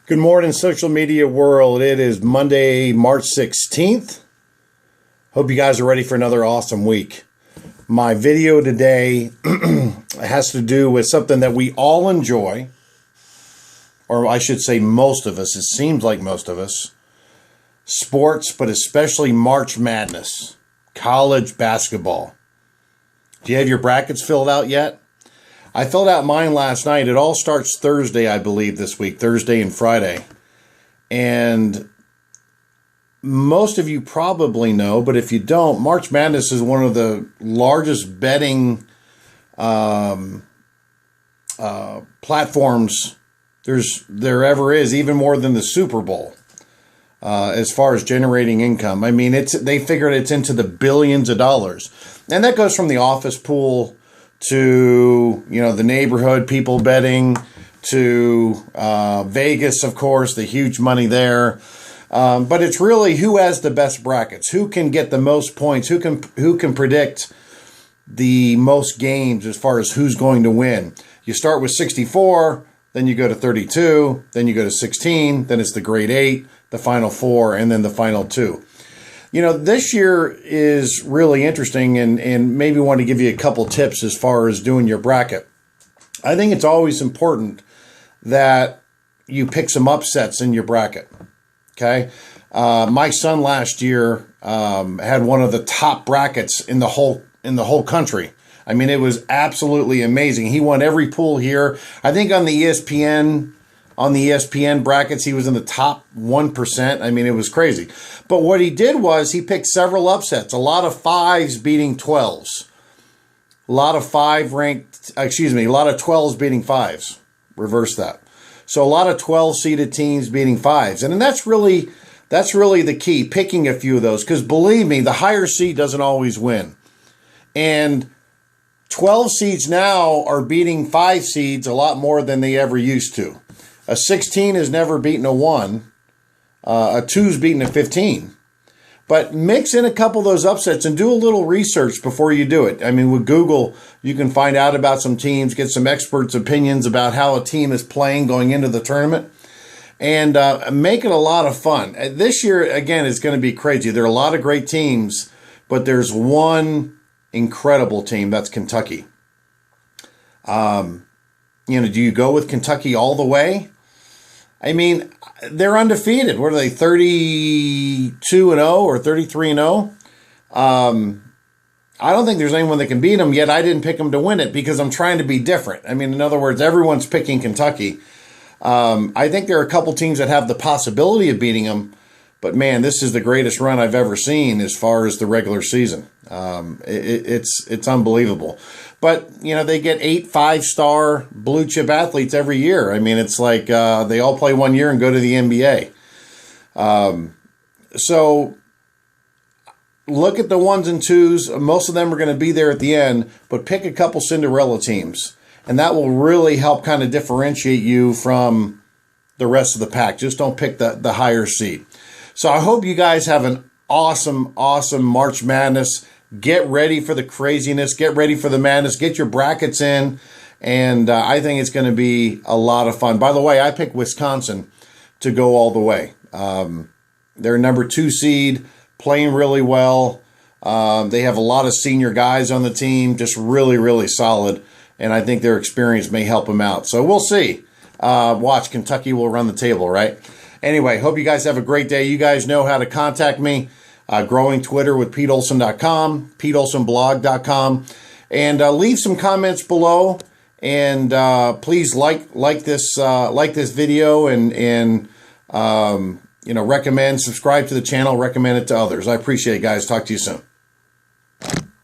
Good morning, social media world. It is Monday, March 16th. Hope you guys are ready for another awesome week. My video today has to do with something that we all enjoy, or I should say most of us. It seems like most of us. Sports, but especially March Madness, college basketball. Do you have your brackets filled out yet? I filled out mine last night. It all starts Thursday, I believe, this week, Thursday and Friday. And most of you probably know, but if you don't, March Madness is one of the largest betting platforms there ever is, even more than the Super Bowl, as far as generating income. I mean, they figured it's into the billions of dollars. And that goes from the office pool to, the neighborhood people betting, to Vegas, of course, the huge money there. But it's really who has the best brackets, who can get the most points, who can predict the most games as far as who's going to win. You start with 64, then you go to 32, then you go to 16, then it's the grade 8, the final 4, and then the final 2. This year is really interesting, and maybe want to give you a couple tips as far as doing your bracket. I think it's always important that you pick some upsets in your bracket. Okay. My son last year had one of the top brackets in the whole country. I mean, it was absolutely amazing. He won every pool here. I think on the ESPN brackets, he was in the top 1%. I mean, it was crazy. But what he did was he picked several upsets, a lot of 5s beating 12s, a lot of 12s beating 5s. Reverse that. So a lot of 12-seeded teams beating 5s. And that's really the key, picking a few of those. Because believe me, the higher seed doesn't always win. And 12 seeds now are beating 5 seeds a lot more than they ever used to. A 16 has never beaten a 1. A 2's beaten a 15. But mix in a couple of those upsets and do a little research before you do it. I mean, with Google, you can find out about some teams, get some experts' opinions about how a team is playing going into the tournament, and make it a lot of fun. This year, again, is going to be crazy. There are a lot of great teams, but there's one incredible team. That's Kentucky. Do you go with Kentucky all the way? I mean, they're undefeated. What are they, 32-0 or 33-0? I don't think there's anyone that can beat them, yet I didn't pick them to win it because I'm trying to be different. I mean, in other words, everyone's picking Kentucky. I think there are a couple teams that have the possibility of beating them, but man, this is the greatest run I've ever seen as far as the regular season. It's unbelievable. But, they get 8 5-star blue chip athletes every year. I mean, it's like they all play 1 year and go to the NBA. So look at the 1s and 2s. Most of them are going to be there at the end, but pick a couple Cinderella teams. And that will really help kind of differentiate you from the rest of the pack. Just don't pick the higher seed. So I hope you guys have an awesome, awesome March Madness. Get ready for the craziness. Get ready for the madness. Get your brackets in. And I think it's going to be a lot of fun. By the way, I picked Wisconsin to go all the way. They're number 2 seed, playing really well. They have a lot of senior guys on the team, just really, really solid. And I think their experience may help them out. So we'll see. Watch, Kentucky will run the table, right? Anyway, hope you guys have a great day. You guys know how to contact me. Growing Twitter with PeteOlson.com, PeteOlsonblog.com, and leave some comments below. And please like this video and recommend, subscribe to the channel, recommend it to others. I appreciate it, guys. Talk to you soon.